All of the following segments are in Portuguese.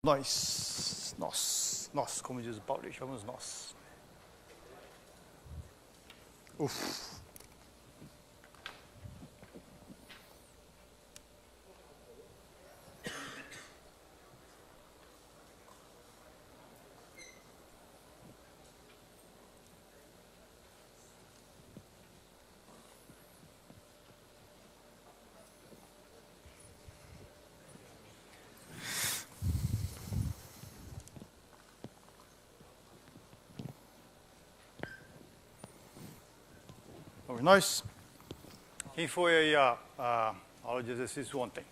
Nós, como diz o Paulista, vamos nós. Uf. Vamos nós? Quem foi aí a aula de exercício ontem?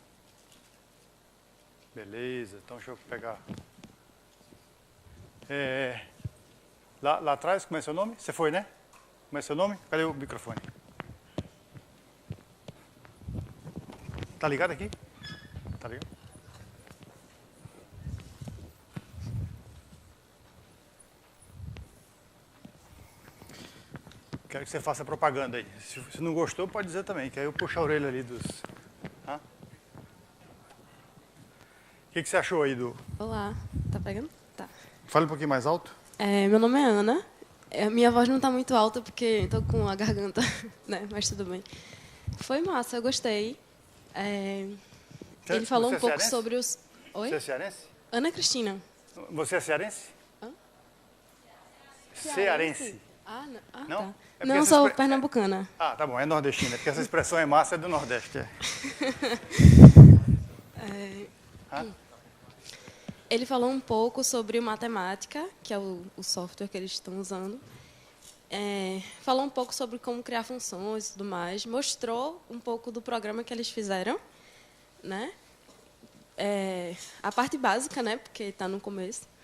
Beleza, então deixa eu pegar. Lá atrás, como é seu nome? Você foi, né? Como é seu nome? Cadê o microfone? Tá ligado aqui? Tá ligado? Quero que você faça propaganda aí. Se não gostou, pode dizer também, que aí eu puxo a orelha ali dos... Hã? O que você achou aí do... Olá, tá pegando? Tá. Fala um pouquinho mais alto. Meu nome é Ana. Minha voz não tá muito alta porque estou com a garganta, né? Mas tudo bem. Foi massa, eu gostei. Ele falou um pouco sobre os... Oi? Você é cearense? Ana Cristina. Você é cearense? Hã? Cearense. Não? Tá. Não, sou pernambucana. Ah, tá bom, é nordestina, porque essa expressão é massa, é do Nordeste. Ele falou um pouco sobre o Matemática, que é o software que eles estão usando. Falou um pouco sobre como criar funções e tudo mais. Mostrou um pouco do programa que eles fizeram, né? A parte básica, né? Porque está no começo.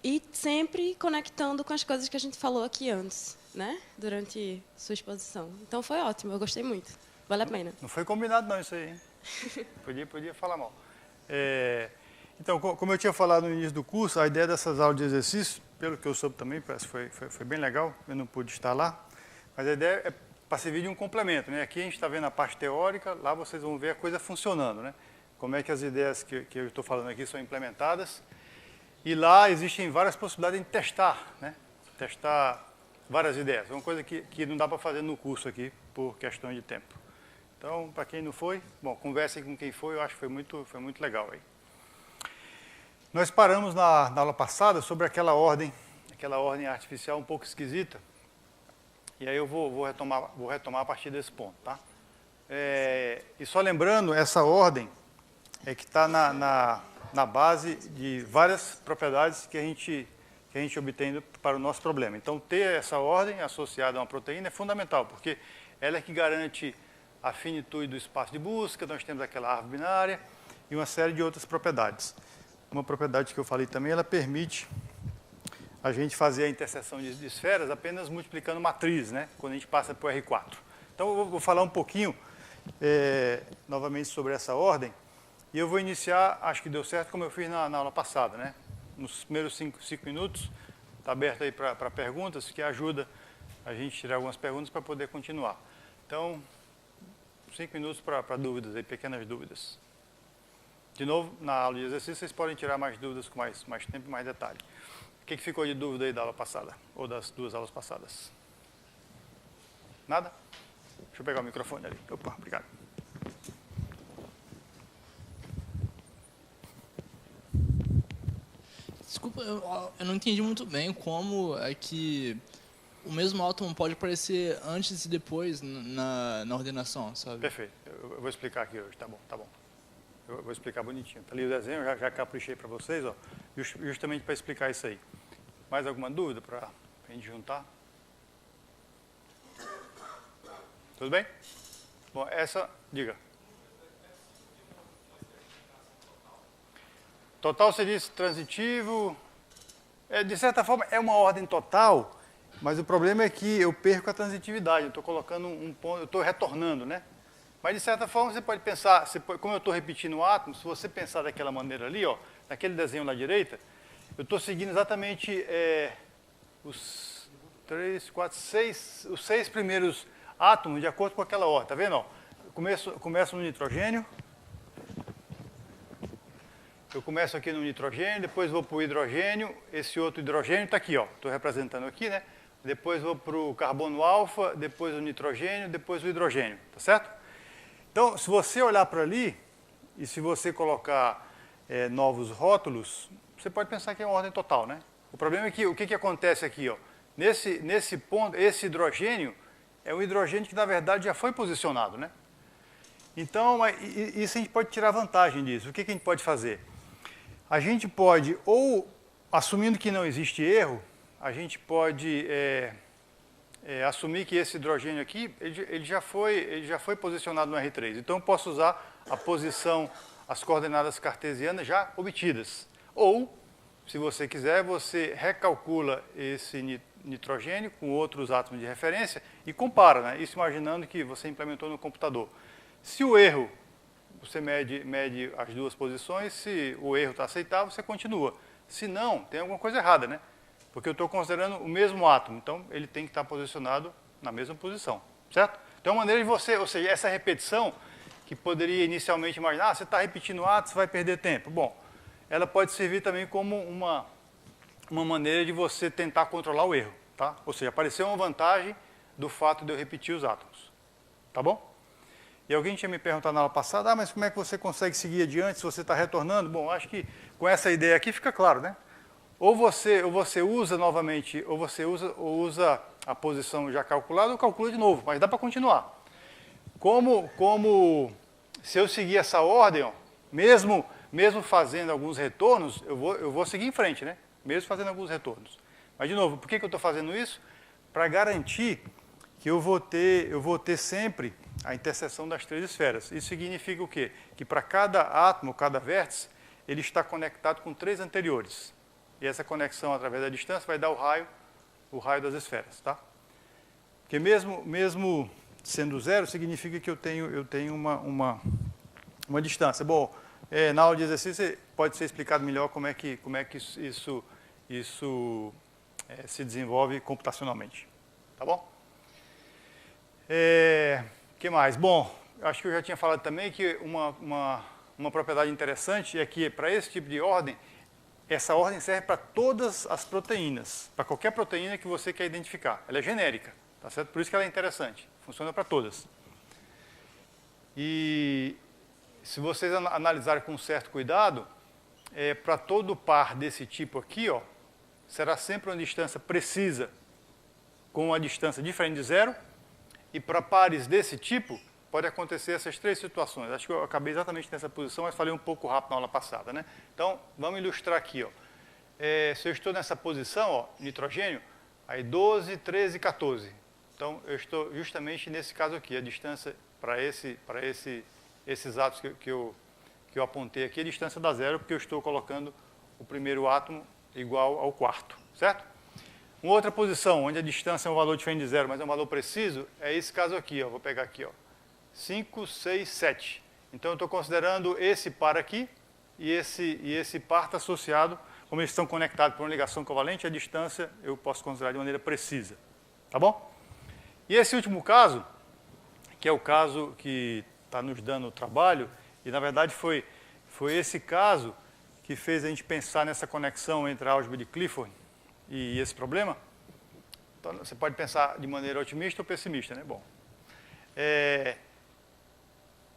E sempre conectando com as coisas que a gente falou aqui antes, né? Durante sua exposição. Então foi ótimo, eu gostei muito. Vale a pena. Não foi combinado não isso aí, hein? Podia falar mal. Então, como eu tinha falado no início do curso, a ideia dessas aulas de exercício, pelo que eu soube também, parece que foi bem legal, eu não pude estar lá, mas a ideia é para servir de um complemento, né? Aqui a gente está vendo a parte teórica, lá vocês vão ver a coisa funcionando, né? Como é que as ideias que eu estou falando aqui são implementadas. E lá existem várias possibilidades de testar, né? Testar várias ideias. É uma coisa que não dá para fazer no curso aqui, por questão de tempo. Então, para quem não foi, bom, conversem com quem foi, eu acho que foi muito legal aí. Nós paramos na aula passada sobre aquela ordem artificial um pouco esquisita. E aí eu vou retomar a partir desse ponto, tá? E só lembrando, essa ordem é que está na base de várias propriedades que a gente obtém para o nosso problema. Então, ter essa ordem associada a uma proteína é fundamental, porque ela é que garante a finitude do espaço de busca, nós temos aquela árvore binária e uma série de outras propriedades. Uma propriedade que eu falei também, ela permite a gente fazer a interseção de esferas apenas multiplicando matriz, né? Quando a gente passa para o R4. Então, eu vou falar um pouquinho, novamente, sobre essa ordem. E eu vou iniciar, acho que deu certo, como eu fiz na aula passada, né? Nos primeiros 5 minutos, está aberto aí para perguntas, que ajuda a gente a tirar algumas perguntas para poder continuar. Então, 5 minutos para dúvidas, aí, pequenas dúvidas. De novo, na aula de exercício, vocês podem tirar mais dúvidas com mais tempo e mais detalhe. O que ficou de dúvida aí da aula passada, ou das 2 aulas passadas? Nada? Deixa eu pegar o microfone ali. Opa, obrigado. Desculpa, eu não entendi muito bem como é que o mesmo átomo pode aparecer antes e depois na ordenação, sabe? Perfeito. Eu vou explicar aqui hoje, tá bom. Eu vou explicar bonitinho. Está ali o desenho, já caprichei para vocês, ó, justamente para explicar isso aí. Mais alguma dúvida para a gente juntar? Tudo bem? Bom, diga. Total se diz transitivo. De certa forma, é uma ordem total, mas o problema é que eu perco a transitividade. Eu estou colocando um ponto, eu estou retornando, né? Mas, de certa forma, você pode pensar, como eu estou repetindo o átomo, se você pensar daquela maneira ali, ó, naquele desenho lá à direita, eu estou seguindo exatamente os 6 primeiros átomos de acordo com aquela ordem. Está vendo? Ó? Começo no nitrogênio. Eu começo aqui no nitrogênio, depois vou para o hidrogênio, esse outro hidrogênio está aqui, ó, estou representando aqui, né? Depois vou para o carbono alfa, depois o nitrogênio, depois o hidrogênio, tá certo? Então, se você olhar para ali, e se você colocar novos rótulos, você pode pensar que é uma ordem total, né? O problema é que o que acontece aqui, ó? Nesse ponto, esse hidrogênio é um hidrogênio que, na verdade, já foi posicionado, né? Então, isso a gente pode tirar vantagem disso. O que a gente pode fazer? A gente pode, ou, assumindo que não existe erro, a gente pode assumir que esse hidrogênio aqui, ele já foi posicionado no R3. Então, eu posso usar a posição, as coordenadas cartesianas já obtidas. Ou, se você quiser, você recalcula esse nitrogênio com outros átomos de referência e compara, né? Isso imaginando que você implementou no computador. Se o erro, você mede as duas posições, se o erro está aceitável, você continua. Se não, tem alguma coisa errada, né? Porque eu estou considerando o mesmo átomo, então ele tem que estar posicionado na mesma posição, certo? Então, é uma maneira de você, ou seja, essa repetição, que poderia inicialmente imaginar, você está repetindo átomos, você vai perder tempo. Bom, ela pode servir também como uma maneira de você tentar controlar o erro, tá? Ou seja, apareceu uma vantagem do fato de eu repetir os átomos, tá bom? E alguém tinha me perguntado na aula passada, mas como é que você consegue seguir adiante se você está retornando? Bom, acho que com essa ideia aqui fica claro, né? Ou você usa novamente, ou você usa a posição já calculada, ou calcula de novo, mas dá para continuar. Como se eu seguir essa ordem, ó, mesmo fazendo alguns retornos, eu vou seguir em frente, né? Mesmo fazendo alguns retornos. Mas, de novo, por que eu estou fazendo isso? Para garantir que eu vou ter sempre a interseção das três esferas. Isso significa o quê? Que para cada átomo, cada vértice, ele está conectado com três anteriores. E essa conexão através da distância vai dar o raio das esferas, tá? Porque mesmo sendo zero, significa que eu tenho uma distância. Bom, na aula de exercício pode ser explicado melhor como é que isso se desenvolve computacionalmente. Tá bom? Que mais? Bom, acho que eu já tinha falado também que uma propriedade interessante é que, para esse tipo de ordem, essa ordem serve para todas as proteínas, para qualquer proteína que você quer identificar. Ela é genérica, tá certo? Por isso que ela é interessante. Funciona para todas. E se vocês analisarem com certo cuidado, para todo par desse tipo aqui, ó, será sempre uma distância precisa com uma distância diferente de zero. E para pares desse tipo, pode acontecer essas três situações. Acho que eu acabei exatamente nessa posição, mas falei um pouco rápido na aula passada, né? Então, vamos ilustrar aqui, ó. Se eu estou nessa posição, ó, nitrogênio, aí 12, 13, 14. Então, eu estou justamente nesse caso aqui. A distância para esses átomos que eu apontei aqui, a distância dá zero, porque eu estou colocando o primeiro átomo igual ao quarto, certo? Uma outra posição, onde a distância é um valor diferente de zero, mas é um valor preciso, é esse caso aqui, ó. Vou pegar aqui, ó. 5, 6, 7. Então, eu estou considerando esse par aqui, e esse par está associado, como eles estão conectados por uma ligação covalente, a distância eu posso considerar de maneira precisa. Tá bom? E esse último caso, que é o caso que está nos dando trabalho, e na verdade foi esse caso que fez a gente pensar nessa conexão entre a álgebra de Clifford e esse problema. Então, você pode pensar de maneira otimista ou pessimista, né? Bom,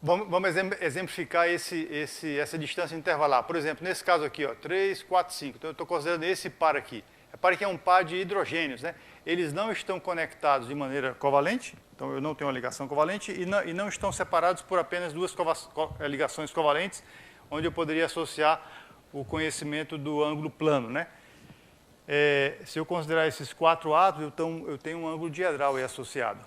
vamos exemplificar essa distância intervalar. Por exemplo, nesse caso aqui, ó, 3, 4, 5. Então, eu estou considerando esse par aqui. Repare que é um par de hidrogênios, né? Eles não estão conectados de maneira covalente, então eu não tenho uma ligação covalente, e não estão separados por apenas duas ligações covalentes, onde eu poderia associar o conhecimento do ângulo plano, né? Se eu considerar esses quatro átomos, eu tenho um ângulo diedral aí associado.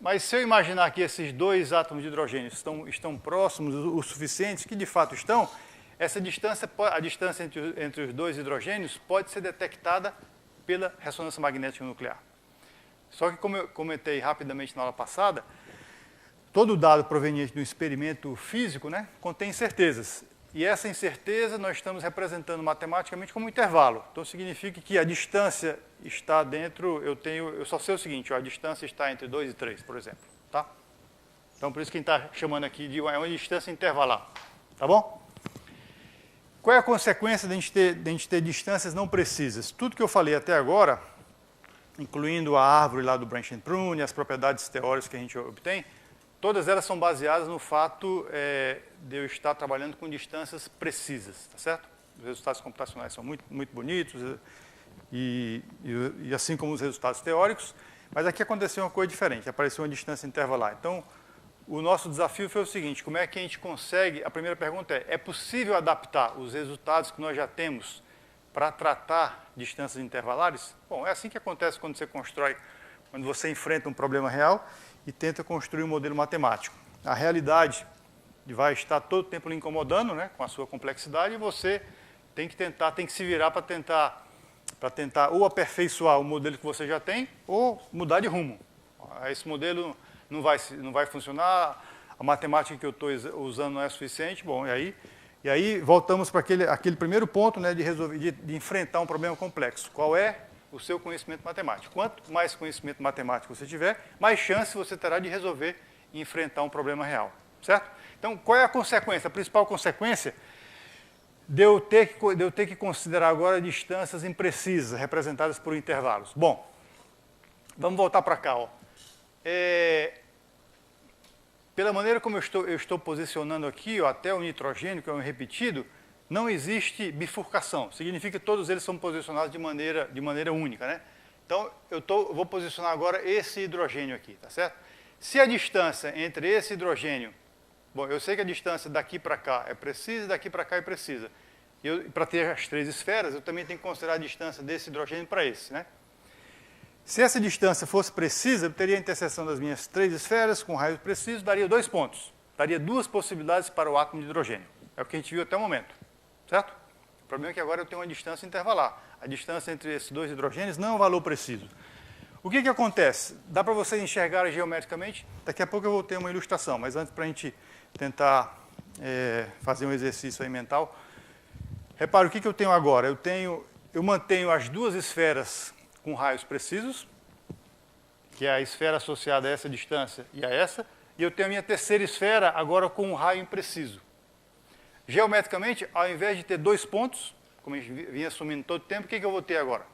Mas se eu imaginar que esses dois átomos de hidrogênio estão próximos o suficiente, que de fato estão, essa distância, a distância entre os dois hidrogênios pode ser detectada pela ressonância magnética nuclear. Só que, como eu comentei rapidamente na aula passada, todo dado proveniente do experimento físico, né, contém incertezas. E essa incerteza nós estamos representando matematicamente como um intervalo. Então, significa que a distância está dentro, eu só sei o seguinte, ó, a distância está entre 2 e 3, por exemplo. Tá? Então, por isso que a gente está chamando aqui de uma distância intervalar. Tá bom? qual é a consequência de a gente ter distâncias não precisas? Tudo que eu falei até agora, incluindo a árvore lá do branch and prune, as propriedades teóricas que a gente obtém, todas elas são baseadas no fato de eu estar trabalhando com distâncias precisas, tá certo? Os resultados computacionais são muito, muito bonitos, e assim como os resultados teóricos, mas aqui aconteceu uma coisa diferente, apareceu uma distância intervalar. Então, o nosso desafio foi o seguinte: como é que a gente consegue? A primeira pergunta é possível adaptar os resultados que nós já temos para tratar distâncias intervalares? Bom, é assim que acontece quando você enfrenta um problema real e tenta construir um modelo matemático. A realidade vai estar todo o tempo lhe incomodando, né, com a sua complexidade, e você tem que se virar para tentar ou aperfeiçoar o modelo que você já tem ou mudar de rumo. Esse modelo não vai funcionar, a matemática que eu estou usando não é suficiente. Bom, e aí voltamos para aquele primeiro ponto, né, de enfrentar um problema complexo. Qual é o seu conhecimento matemático? Quanto mais conhecimento matemático você tiver, mais chance você terá de resolver e enfrentar um problema real, certo? Então, qual é a consequência? A principal consequência de eu ter que considerar agora distâncias imprecisas, representadas por intervalos. Bom, vamos voltar para cá. Ó. Pela maneira como eu estou posicionando aqui, ó, até o nitrogênio, que é um repetido, não existe bifurcação. Significa que todos eles são posicionados de maneira única, né? Então, eu vou posicionar agora esse hidrogênio aqui, tá certo? Se a distância entre esse hidrogênio... Bom, eu sei que a distância daqui para cá é precisa e daqui para cá é precisa. Para ter as três esferas, eu também tenho que considerar a distância desse hidrogênio para esse, né? Se essa distância fosse precisa, eu teria a interseção das minhas três esferas com raios precisos, daria 2 pontos. Daria 2 possibilidades para o átomo de hidrogênio. É o que a gente viu até o momento, certo? O problema é que agora eu tenho uma distância intervalar. A distância entre esses 2 hidrogênios não é um valor preciso. O que acontece? Dá para vocês enxergarem geometricamente? Daqui a pouco eu vou ter uma ilustração, mas antes, para a gente tentar fazer um exercício aí mental. Repare, o que eu tenho agora? Eu mantenho as 2 esferas com raios precisos, que é a esfera associada a essa distância e a essa, e eu tenho a minha terceira esfera agora com um raio impreciso. Geometricamente, ao invés de ter 2 pontos, como a gente vinha assumindo todo o tempo, o que eu vou ter agora?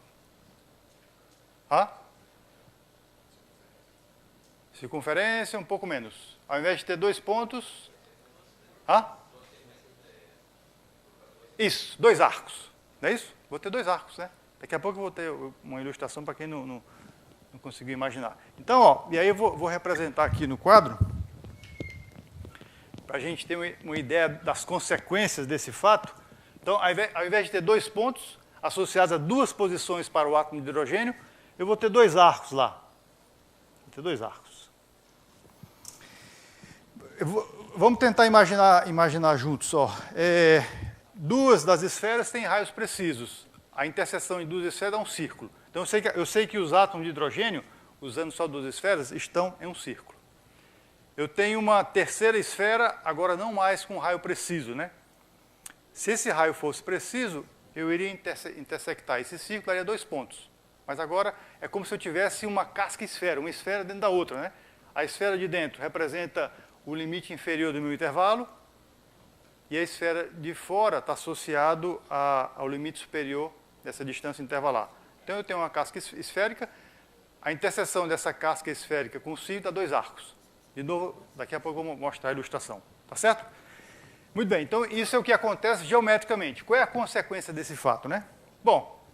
Circunferência, um pouco menos. Ao invés de ter 2 pontos... Isso, 2 arcos. Não é isso? Vou ter 2 arcos, né? Daqui a pouco eu vou ter uma ilustração para quem não conseguiu imaginar. Então, ó, e aí eu vou representar aqui no quadro, para a gente ter uma ideia das consequências desse fato. Então, ao invés de ter 2 pontos associados a 2 posições para o átomo de hidrogênio, eu vou ter 2 arcos lá. Vou ter 2 arcos. Vamos tentar imaginar juntos. Ó. 2 das esferas têm raios precisos. A interseção de 2 esferas dá um círculo. Então, eu sei que os átomos de hidrogênio, usando só 2 esferas, estão em um círculo. Eu tenho uma terceira esfera, agora não mais com raio preciso, né? Se esse raio fosse preciso, eu iria intersectar esse círculo, daria 2 pontos. Mas agora é como se eu tivesse uma casca-esfera, uma esfera dentro da outra, né? A esfera de dentro representa o limite inferior do meu intervalo, e a esfera de fora está associado ao limite superior dessa distância intervalar. Então, eu tenho uma casca esférica, a interseção dessa casca esférica com o círculo dá 2 arcos. De novo, daqui a pouco eu vou mostrar a ilustração. Tá certo? Muito bem, então isso é o que acontece geometricamente. Qual é a consequência desse fato, né? Bom,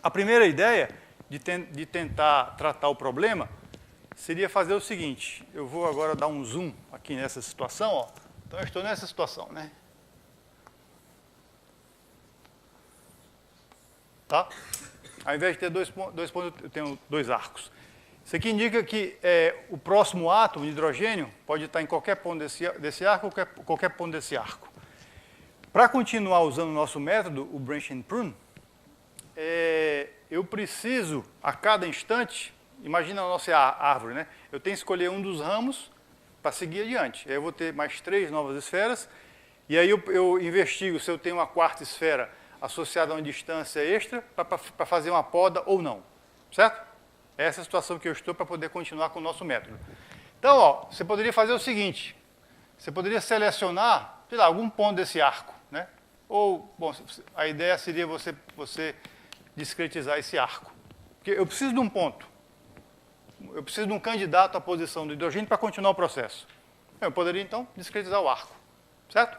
a primeira ideia de tentar tratar o problema seria fazer o seguinte. Eu vou agora dar um zoom aqui nessa situação, ó. Então, eu estou nessa situação, né? Tá? Ao invés de ter 2 pontos, eu tenho 2 arcos. Isso aqui indica que o próximo átomo de hidrogênio pode estar em qualquer ponto desse arco ou qualquer ponto desse arco. Para continuar usando o nosso método, o branch and prune, eu preciso, a cada instante, imagina a nossa árvore, né? Eu tenho que escolher um dos ramos para seguir adiante. Aí eu vou ter mais 3 novas esferas, e aí eu investigo se eu tenho uma 4ª esfera associada a uma distância extra para fazer uma poda ou não. Certo? Essa é a situação que eu estou para poder continuar com o nosso método. Então, ó, você poderia fazer o seguinte. Você poderia selecionar, sei lá, algum ponto desse arco, né? Ou, bom, a ideia seria você discretizar esse arco. Porque eu preciso de um ponto. Eu preciso de um candidato à posição do hidrogênio para continuar o processo. Eu poderia, então, discretizar o arco. Certo?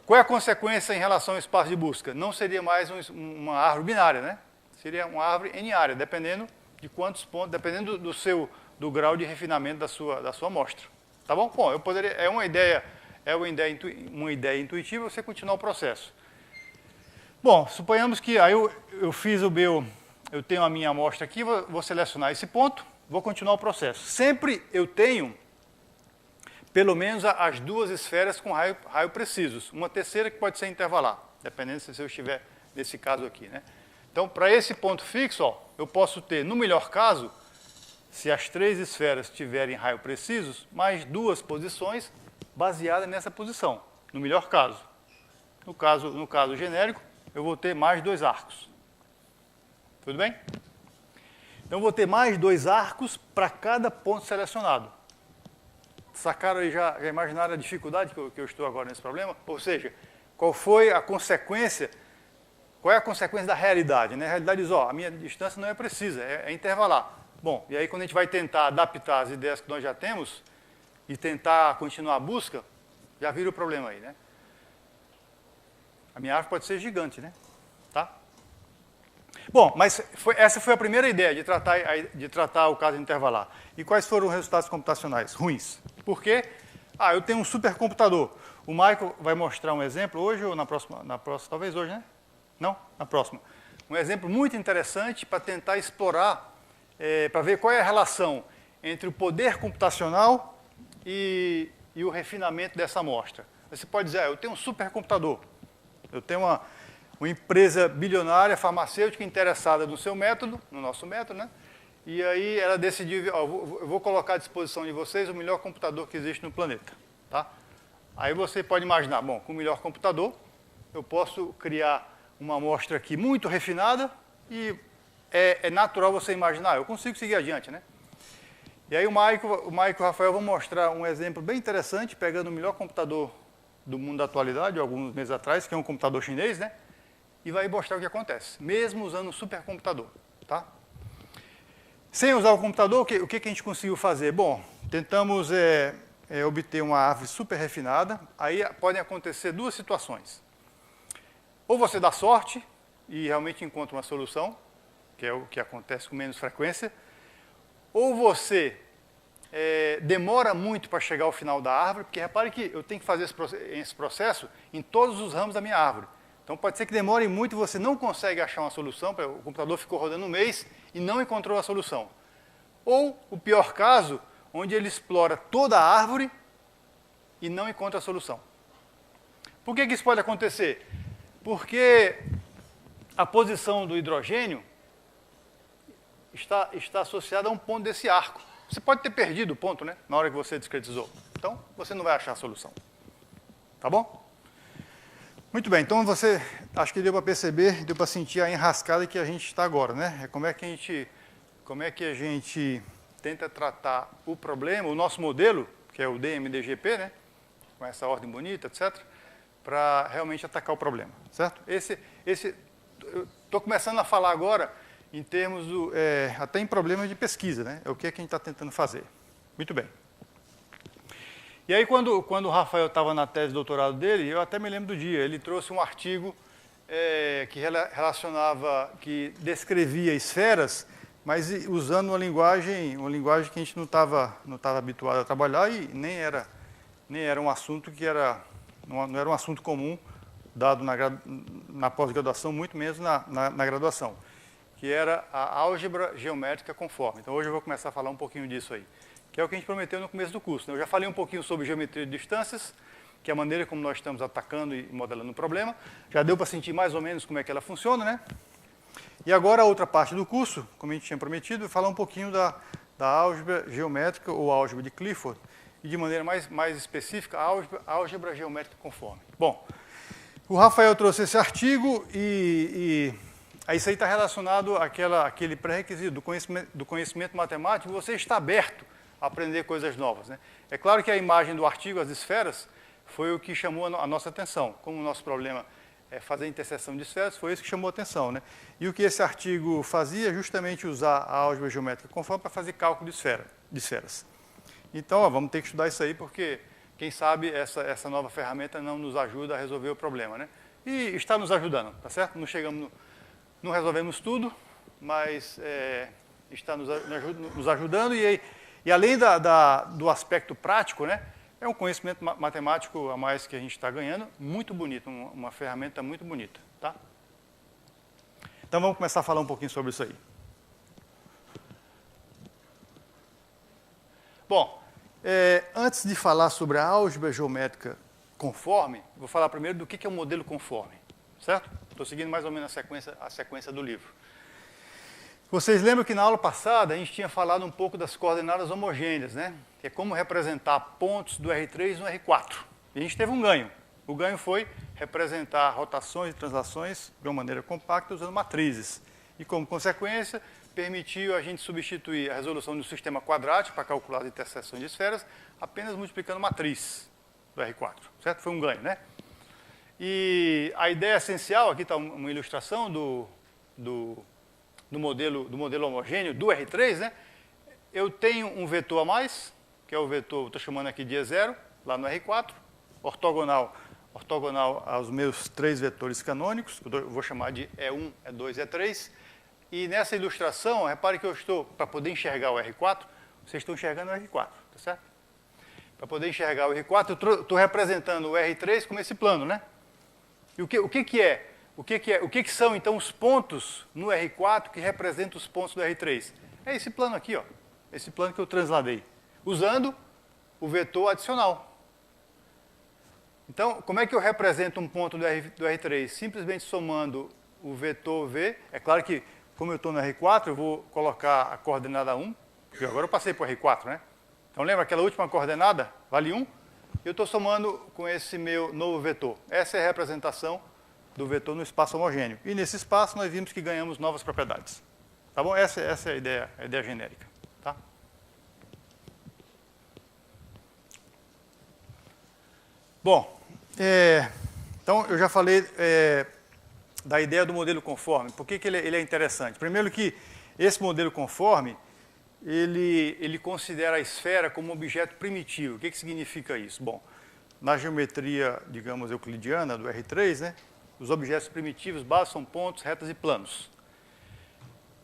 Qual é a consequência em relação ao espaço de busca? Não seria mais uma árvore binária, né? Seria uma árvore n-área, dependendo de quantos pontos, dependendo do grau de refinamento da sua amostra. Tá bom? Bom, eu poderia, é uma ideia intuitiva você continuar o processo. Bom, suponhamos que aí eu fiz eu tenho a minha amostra aqui, vou selecionar esse ponto, vou continuar o processo. Sempre eu tenho pelo menos as duas esferas com raio precisos. Uma terceira que pode ser intervalar, dependendo se eu estiver nesse caso aqui, né? Então, para esse ponto fixo, ó, eu posso ter, no melhor caso, se as 3 esferas tiverem raio precisos, mais 2 posições baseadas nessa posição, no melhor caso. No caso genérico, eu vou ter mais 2 arcos. Tudo bem? Então, eu vou ter mais 2 arcos para cada ponto selecionado. Sacaram aí, já imaginaram a dificuldade que eu estou agora nesse problema? Ou seja, qual é a consequência da realidade? Né? A realidade diz, ó, a minha distância não é precisa, é intervalar. Bom, e aí quando a gente vai tentar adaptar as ideias que nós já temos e tentar continuar a busca, já vira o problema aí, né? A minha árvore pode ser gigante, né? Tá? Bom, mas essa foi a primeira ideia de tratar o caso intervalar. E quais foram os resultados computacionais? Ruins. Por quê? Eu tenho um supercomputador. O Michael vai mostrar um exemplo hoje ou na próxima talvez hoje, né? Não? Na próxima. Um exemplo muito interessante para tentar explorar, para ver qual é a relação entre o poder computacional e o refinamento dessa amostra. Você pode dizer, eu tenho um supercomputador. Eu tenho uma empresa bilionária, farmacêutica, interessada no seu método, no nosso método, né? E aí ela decidiu, eu vou colocar à disposição de vocês o melhor computador que existe no planeta. Tá? Aí você pode imaginar, bom, com o melhor computador, eu posso criar uma amostra aqui muito refinada e é natural você imaginar, eu consigo seguir adiante, né? E aí o Michael e o Rafael vão mostrar um exemplo bem interessante, pegando o melhor computador do mundo da atualidade, alguns meses atrás, que é um computador chinês, né? E vai mostrar o que acontece, mesmo usando um supercomputador, tá? Sem usar o computador, o que a gente conseguiu fazer? Bom, tentamos obter uma árvore super refinada, aí podem acontecer 2 situações. Ou você dá sorte e realmente encontra uma solução, que é o que acontece com menos frequência, ou você demora muito para chegar ao final da árvore, porque repare que eu tenho que fazer esse processo em todos os ramos da minha árvore. Então pode ser que demore muito e você não consegue achar uma solução, o computador ficou rodando um mês e não encontrou a solução. Ou o pior caso, onde ele explora toda a árvore e não encontra a solução. Por que isso pode acontecer? Porque a posição do hidrogênio está associada a um ponto desse arco. Você pode ter perdido o ponto, né, na hora que você discretizou. Então, você não vai achar a solução. Tá bom? Muito bem, então acho que deu para perceber, deu para sentir a enrascada que a gente está agora, né? Como é que a gente tenta tratar o problema, o nosso modelo, que é o DMDGP, né? Com essa ordem bonita, etc., para realmente atacar o problema, certo? Eu estou começando a falar agora em termos até em problemas de pesquisa, né? É o que a gente está tentando fazer. Muito bem. E aí, quando o Rafael estava na tese de doutorado dele, eu até me lembro do dia, ele trouxe um artigo que descrevia esferas, mas usando uma linguagem que a gente não estava habituado a trabalhar e nem era um assunto não era um assunto comum dado na pós-graduação, muito menos na graduação, que era a álgebra geométrica conforme. Então, hoje eu vou começar a falar um pouquinho disso aí, que é o que a gente prometeu no começo do curso. Eu já falei um pouquinho sobre geometria de distâncias, que é a maneira como nós estamos atacando e modelando o problema. Já deu para sentir mais ou menos como é que ela funciona, né? E agora a outra parte do curso, como a gente tinha prometido, é falar um pouquinho da álgebra geométrica ou álgebra de Clifford, e de maneira mais específica, a álgebra geométrica conforme. Bom, o Rafael trouxe esse artigo e isso aí está relacionado àquele pré-requisito do conhecimento matemático, você está aberto a aprender coisas novas, né? É claro que a imagem do artigo, as esferas, foi o que chamou a nossa atenção. Como o nosso problema é fazer interseção de esferas, foi isso que chamou a atenção, né? E o que esse artigo fazia é justamente usar a álgebra geométrica conforme para fazer cálculo de esferas. Então, ó, vamos ter que estudar isso aí, porque, quem sabe, essa nova ferramenta não nos ajuda a resolver o problema, né? E está nos ajudando, tá certo? Não resolvemos tudo, mas está nos ajudando e além do aspecto prático, né? É um conhecimento matemático a mais que a gente está ganhando, muito bonito, uma ferramenta muito bonita, tá? Então vamos começar a falar um pouquinho sobre isso aí. Bom, antes de falar sobre a álgebra geométrica conforme, vou falar primeiro do que é o modelo conforme, certo? Estou seguindo mais ou menos a sequência do livro. Vocês lembram que na aula passada a gente tinha falado um pouco das coordenadas homogêneas, né? Que é como representar pontos do R3 no R4. E a gente teve um ganho. O ganho foi representar rotações e translações de uma maneira compacta usando matrizes. E como consequência, permitiu a gente substituir a resolução do sistema quadrático para calcular as interseções de esferas apenas multiplicando matriz do R4. Certo? Foi um ganho, né? E a ideia essencial, aqui está uma ilustração do modelo homogêneo do R3, né? Eu tenho um vetor a mais, que é o vetor, estou chamando aqui de E0, lá no R4, ortogonal aos meus 3 vetores canônicos, que eu vou chamar de E1, E2, E3. E nessa ilustração, repare que eu estou, para poder enxergar o R4, vocês estão enxergando o R4, tá certo? Para poder enxergar o R4, eu estou representando o R3 como esse plano, né? E o que são, então, os pontos no R4 que representam os pontos do R3? É esse plano aqui, ó. Esse plano que eu transladei, usando o vetor adicional. Então, como é que eu represento um ponto do R3? Simplesmente somando o vetor V. É claro que, como eu estou no R4, eu vou colocar a coordenada 1, porque agora eu passei para o R4, né? Então, lembra aquela última coordenada? Vale 1. Eu estou somando com esse meu novo vetor. Essa é a representação do vetor no espaço homogêneo. E nesse espaço nós vimos que ganhamos novas propriedades. Tá bom? Essa é a ideia genérica. Tá? Bom, então eu já falei da ideia do modelo conforme. Por que ele é interessante? Primeiro que esse modelo conforme, ele considera a esfera como um objeto primitivo. O que significa isso? Bom, na geometria, digamos, euclidiana do R3, né, os objetos primitivos básicos são pontos, retas e planos.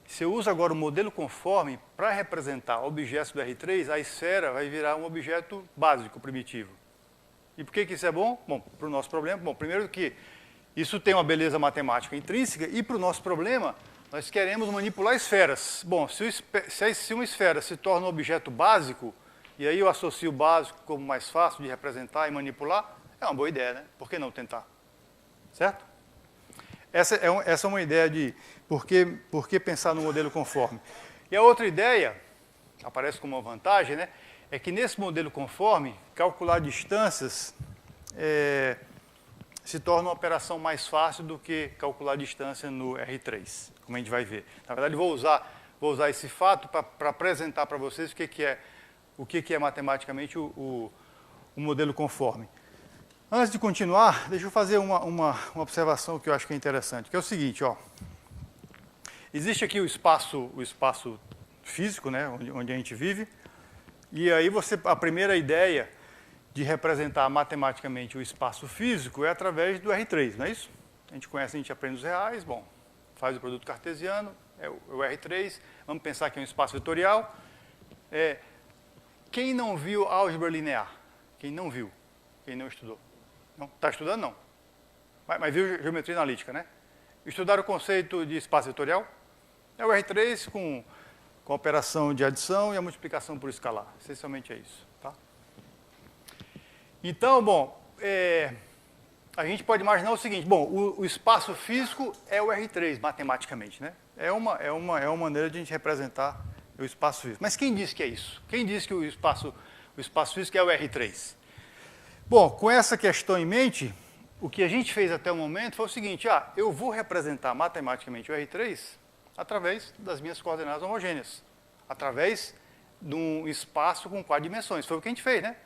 Se eu uso agora o modelo conforme para representar objetos do R3, a esfera vai virar um objeto básico, primitivo. E por que isso é bom? Bom, para o nosso problema, bom, primeiro que isso tem uma beleza matemática intrínseca e para o nosso problema, nós queremos manipular esferas. Bom, se uma esfera se torna um objeto básico, e aí eu associo o básico como mais fácil de representar e manipular, é uma boa ideia, né? Por que não tentar? Certo? Essa é uma ideia de por que pensar no modelo conforme. E a outra ideia, aparece como uma vantagem, né? É que nesse modelo conforme, calcular distâncias se torna uma operação mais fácil do que calcular distância no R3, como a gente vai ver. Na verdade, vou usar esse fato para apresentar para vocês o que é matematicamente o modelo conforme. Antes de continuar, deixa eu fazer uma observação que eu acho que é interessante, que é o seguinte, ó. Existe aqui o espaço físico, né, onde a gente vive, e aí a primeira ideia de representar matematicamente o espaço físico é através do R3, não é isso? A gente aprende os reais, bom, faz o produto cartesiano, é o R3, vamos pensar que é um espaço vetorial. Quem não viu álgebra linear? Quem não viu? Quem não estudou? Não? Está estudando? Não. Mas viu geometria analítica, né? Estudaram o conceito de espaço vetorial? É o R3 com a operação de adição e a multiplicação por escalar. Essencialmente é isso. Tá? Então, bom, a gente pode imaginar o seguinte, bom, o espaço físico é o R3, matematicamente, né? É uma maneira de a gente representar o espaço físico. Mas quem disse que é isso? Quem disse que o espaço físico é o R3? Bom, com essa questão em mente, o que a gente fez até o momento foi o seguinte, eu vou representar matematicamente o R3 através das minhas coordenadas homogêneas, através de um espaço com 4 dimensões. Foi o que a gente fez, né?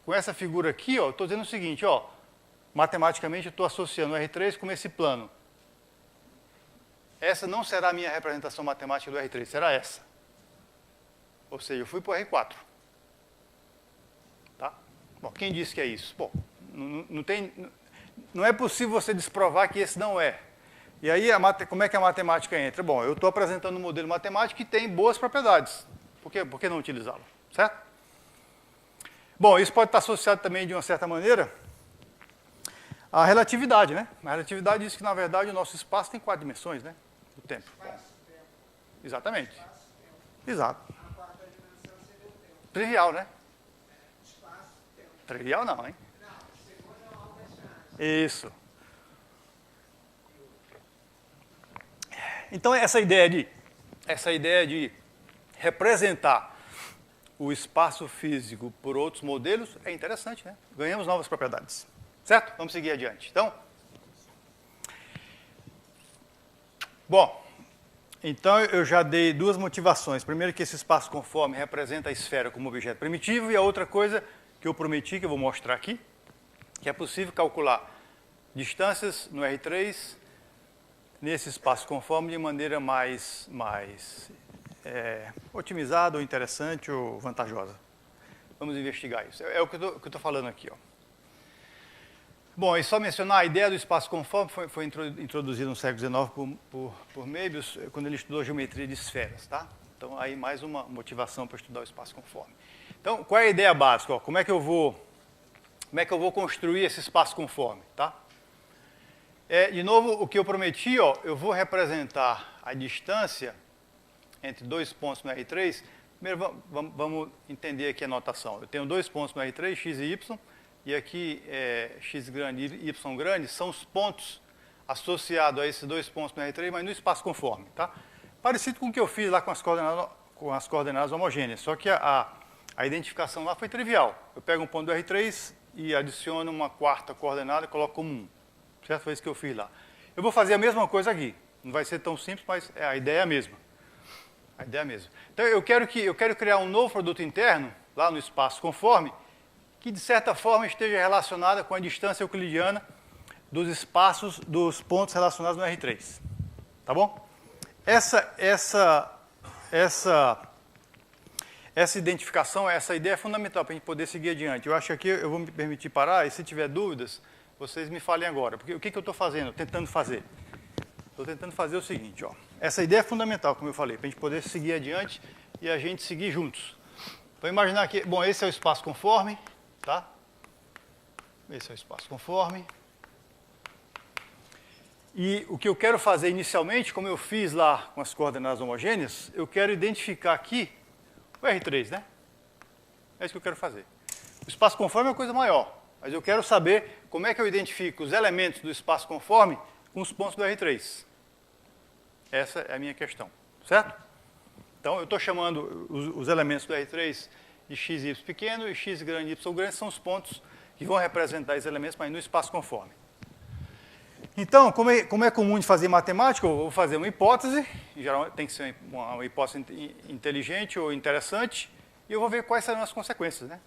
com essa figura aqui, ó, eu estou dizendo o seguinte, ó, matematicamente eu estou associando o R3 com esse plano. Essa não será a minha representação matemática do R3, será essa. Ou seja, eu fui para o R4. Tá? Bom, quem disse que é isso? Bom, não é possível você desprovar que esse não é. E aí, como é que a matemática entra? Bom, eu estou apresentando um modelo matemático que tem boas propriedades. Por que não utilizá-lo? Certo? Bom, isso pode estar associado também, de uma certa maneira, à relatividade, né? A relatividade diz que, na verdade, o nosso espaço tem 4 dimensões, né? O tempo. Bom, exatamente. Exato. Trivial, né? Trivial não, hein? Isso. Então, essa ideia de representar o espaço físico por outros modelos é interessante, né? Ganhamos novas propriedades. Certo? Vamos seguir adiante. Então eu já dei 2 motivações. Primeiro, que esse espaço conforme representa a esfera como objeto primitivo, e a outra coisa que eu prometi, que eu vou mostrar aqui, que é possível calcular distâncias no R3 nesse espaço conforme de maneira mais otimizada, ou interessante, ou vantajosa. Vamos investigar isso. É o que eu estou falando aqui, ó. Bom, e só mencionar, a ideia do espaço conforme foi introduzida no século XIX por Möbius, quando ele estudou a geometria de esferas, tá? Então, aí mais uma motivação para estudar o espaço conforme. Então, qual é a ideia básica? Ó? Como é que eu vou construir esse espaço conforme, tá? De novo, o que eu prometi, ó, eu vou representar a distância entre 2 pontos no R3. Primeiro, vamos entender aqui a notação. Eu tenho 2 pontos no R3, x e y, e aqui x grande e y grande são os pontos associados a esses 2 pontos no R3, mas no espaço conforme, tá? Parecido com o que eu fiz lá com as coordenadas homogêneas, só que a identificação lá foi trivial. Eu pego um ponto do R3 e adiciono uma 4ª coordenada e coloco como 1. Certo? Foi isso que eu fiz lá. Eu vou fazer a mesma coisa aqui. Não vai ser tão simples, mas a ideia é a mesma. A ideia é a mesma. Então, eu quero criar um novo produto interno, lá no espaço conforme, que, de certa forma, esteja relacionada com a distância euclidiana dos espaços dos pontos relacionados no R3. Tá bom? Essa identificação, essa ideia é fundamental para a gente poder seguir adiante. Eu acho que aqui eu vou me permitir parar, e se tiver dúvidas, vocês me falem agora. Porque o que eu estou fazendo? Tentando fazer. Estou tentando fazer o seguinte, ó. Essa ideia é fundamental, como eu falei, para a gente poder seguir adiante e a gente seguir juntos. Vou imaginar que, bom, esse é o espaço conforme, tá? Esse é o espaço conforme. E o que eu quero fazer inicialmente, como eu fiz lá com as coordenadas homogêneas, eu quero identificar aqui o R3, né? É isso que eu quero fazer. O espaço conforme é uma coisa maior, mas eu quero saber como é que eu identifico os elementos do espaço conforme com os pontos do R3. Essa é a minha questão, certo? Então, eu estou chamando os elementos do R3 de x e y pequeno, e x grande e y grande são os pontos que vão representar esses elementos, mas no espaço conforme. Então, como é comum de fazer matemática, eu vou fazer uma hipótese, em geral tem que ser uma hipótese inteligente ou interessante, e eu vou ver quais serão as consequências, né?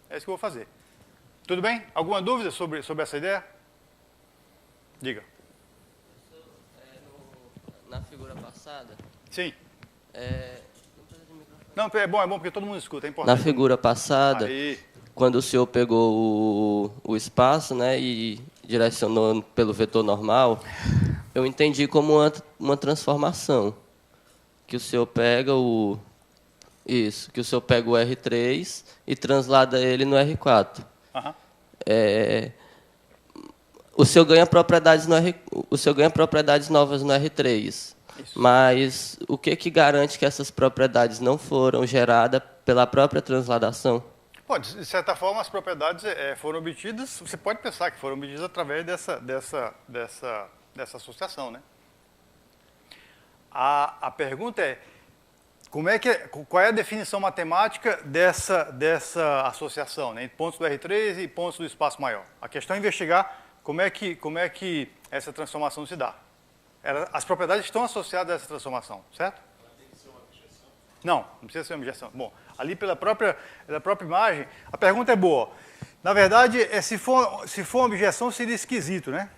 É isso que eu vou fazer. Tudo bem? Alguma dúvida sobre essa ideia? Diga. Na figura passada... Sim. Não, é bom porque todo mundo escuta, é importante. Na figura passada, aí, quando o senhor pegou o espaço, né, e direcionou pelo vetor normal, eu entendi como uma transformação. Que o senhor pega que o senhor pega o R3 e translada ele no R4. Uhum. O senhor ganha propriedades novas no R3. Isso. Mas o que garante que essas propriedades não foram geradas pela própria transladação? Pode, de certa forma, as propriedades foram obtidas, você pode pensar que foram obtidas através dessa associação, né? A pergunta é, qual é a definição matemática dessa associação, né, entre pontos do R3 e pontos do espaço maior? A questão é investigar como é que essa transformação se dá. As propriedades estão associadas a essa transformação, certo? Ela tem que ser uma objeção? Não precisa ser uma objeção. Bom, ali pela própria imagem, a pergunta é boa. Na verdade, se for uma objeção, seria esquisito, né?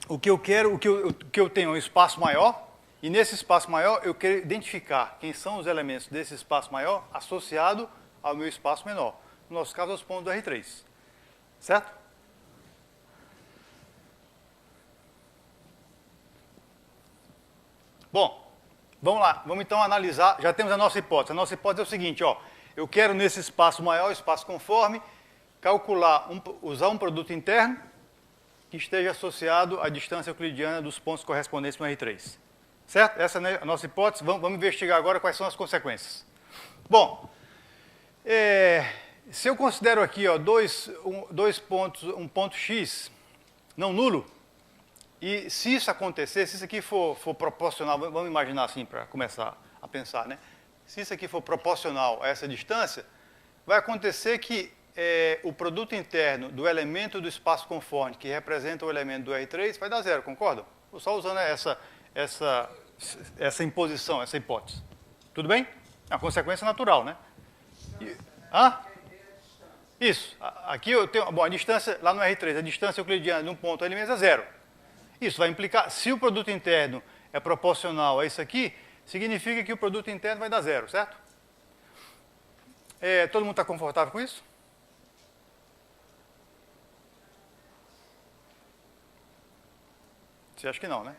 O que eu quero, o que eu tenho é um espaço maior, e nesse espaço maior eu quero identificar quem são os elementos desse espaço maior associado ao meu espaço menor. No nosso caso, os pontos do R3. Certo? Bom, vamos lá. Vamos então analisar. Já temos a nossa hipótese. A nossa hipótese é o seguinte, ó. Eu quero nesse espaço maior, espaço conforme, calcular, usar um produto interno que esteja associado à distância euclidiana dos pontos correspondentes no R3. Certo? Essa é a nossa hipótese. Vamos investigar agora quais são as consequências. Bom, se eu considero aqui ó, dois pontos, um ponto X não nulo, e se isso acontecer, se isso aqui for proporcional, vamos imaginar assim para começar a pensar, né? Se isso aqui for proporcional a essa distância, vai acontecer que o produto interno do elemento do espaço conforme, que representa o elemento do R3, vai dar zero, concordam? Estou só usando essa imposição, essa hipótese. Tudo bem? É uma consequência natural, né? Isso. Aqui eu tenho... Bom, a distância, lá no R3, a distância euclidiana de um ponto a ele mesmo é zero. Isso vai implicar... Se o produto interno é proporcional a isso aqui, significa que o produto interno vai dar zero, certo? Todo mundo está confortável com isso? Você acha que não, né?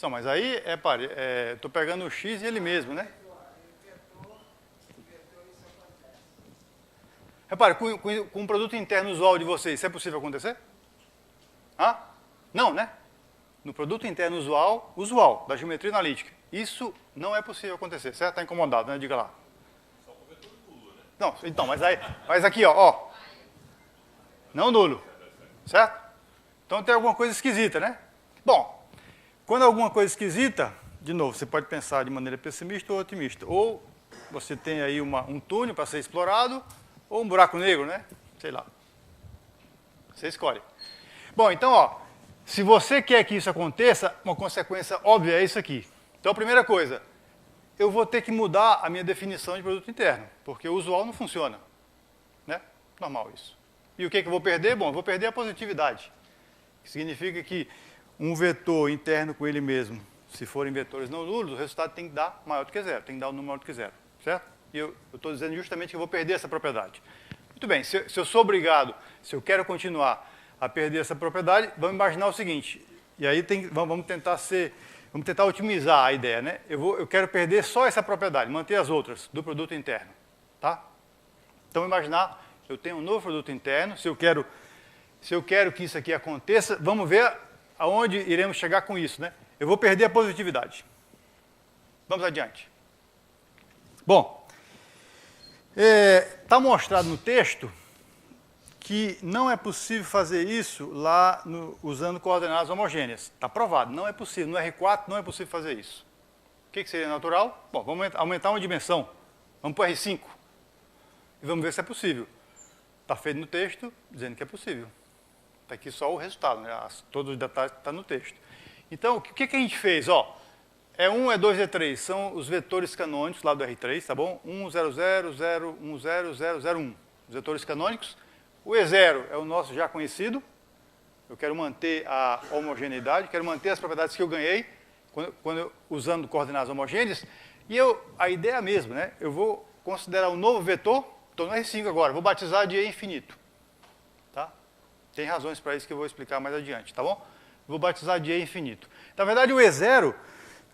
Mas aí, estou pegando o X e ele mesmo, né? Repare, com o produto interno usual de vocês, isso é possível acontecer? Não, né? No produto interno usual, da geometria analítica, isso não é possível acontecer, certo? Está incomodado, né? Diga lá. Só com vetor nulo, né? Não, então, mas aqui, ó, não nulo, certo? Então tem alguma coisa esquisita, né? Bom, quando alguma coisa esquisita, de novo, você pode pensar de maneira pessimista ou otimista. Ou você tem aí um túnel para ser explorado, ou um buraco negro, né? Sei lá. Você escolhe. Bom, então, ó, se você quer que isso aconteça, uma consequência óbvia é isso aqui. Então, a primeira coisa, eu vou ter que mudar a minha definição de produto interno, porque o usual não funciona. Né? Normal isso. E o que eu vou perder? Bom, eu vou perder a positividade. Que significa que um vetor interno com ele mesmo, se forem vetores não nulos, o resultado tem que dar maior do que zero, tem que dar um número maior do que zero, certo? E eu estou dizendo justamente que eu vou perder essa propriedade. Muito bem, se eu sou obrigado, se eu quero continuar a perder essa propriedade, vamos imaginar o seguinte, e aí vamos tentar otimizar a ideia, né? Eu quero perder só essa propriedade, manter as outras do produto interno, tá? Então, imaginar, eu tenho um novo produto interno, se eu quero que isso aqui aconteça, vamos ver aonde iremos chegar com isso, né? Eu vou perder a positividade. Vamos adiante. Bom, está mostrado no texto que não é possível fazer isso lá usando coordenadas homogêneas. Está provado, não é possível. No R4 não é possível fazer isso. O que seria natural? Bom, vamos aumentar uma dimensão. Vamos para o R5. E vamos ver se é possível. Está feito no texto dizendo que é possível. Está aqui só o resultado, né? Todos os detalhes estão no texto. Então, o que a gente fez? Ó, E1, E2, E3 são os vetores canônicos lá do R3, tá bom? 1, 0, 0, 0, 1, 0, 0, 0, 1. Os vetores canônicos. O E0 é o nosso já conhecido. Eu quero manter a homogeneidade, quero manter as propriedades que eu ganhei usando coordenadas homogêneas. E a ideia é a mesma, né? Eu vou considerar um novo vetor, estou no R5 agora, vou batizar de E infinito. Tá? Tem razões para isso que eu vou explicar mais adiante, tá bom? Vou batizar de E infinito. Na verdade, o E0,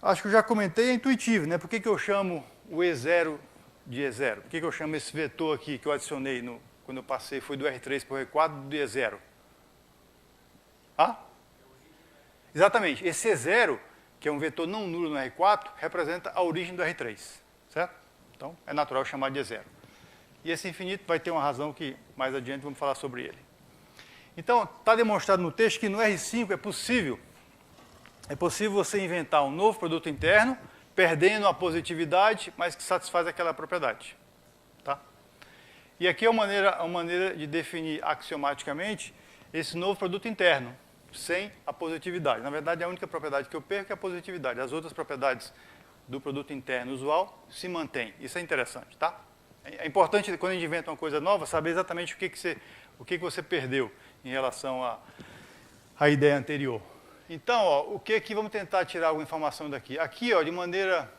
acho que eu já comentei, é intuitivo, né? Por que eu chamo o E0 de E0? Por que eu chamo esse vetor aqui que eu adicionei quando eu passei, foi do R3 para o R4, de E0? Exatamente. Esse E0, que é um vetor não nulo no R4, representa a origem do R3, certo? Então, é natural chamar de E0. E esse infinito vai ter uma razão que mais adiante vamos falar sobre ele. Então, está demonstrado no texto que no R5 é possível você inventar um novo produto interno, perdendo a positividade, mas que satisfaz aquela propriedade. Tá? E aqui é uma maneira de definir axiomaticamente esse novo produto interno, sem a positividade. Na verdade, a única propriedade que eu perco é a positividade. As outras propriedades do produto interno usual se mantém. Isso é interessante, tá? É importante, quando a gente inventa uma coisa nova, saber exatamente o que você perdeu em relação à ideia anterior. Então, ó, o que vamos tentar tirar alguma informação daqui? Aqui, ó, de maneira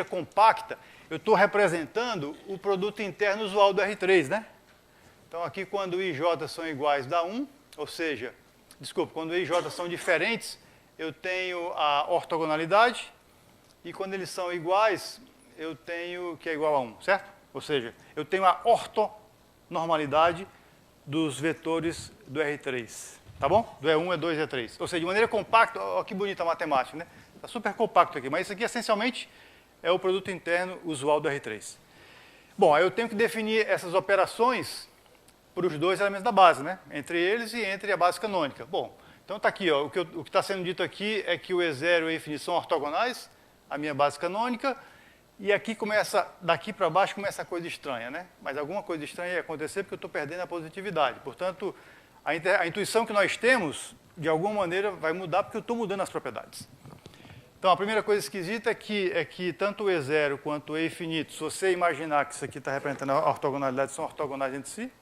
compacta, eu estou representando o produto interno usual do R3, né? Então, aqui, quando I e J são iguais, dá 1, ou seja, quando I e J são diferentes, eu tenho a ortogonalidade, e quando eles são iguais, eu tenho que é igual a 1, certo? Ou seja, eu tenho a ortonormalidade dos vetores do R3, tá bom? Do E1, E2 e E3. Ou seja, de maneira compacta, olha que bonita a matemática, né? Está super compacto aqui, mas isso aqui, essencialmente, é o produto interno usual do R3. Bom, aí eu tenho que definir essas operações para os dois elementos da base, né? Entre eles e entre a base canônica. Bom, então está aqui, ó, o que está sendo dito aqui é que o E0 e o E infinito são ortogonais, a minha base canônica, e aqui começa, daqui para baixo começa a coisa estranha, né? Mas alguma coisa estranha ia acontecer porque eu estou perdendo a positividade. Portanto, a intuição que nós temos, de alguma maneira, vai mudar porque eu estou mudando as propriedades. Então, a primeira coisa esquisita é que tanto o E0 quanto o E infinito, se você imaginar que isso aqui está representando a ortogonalidade, são ortogonais entre si.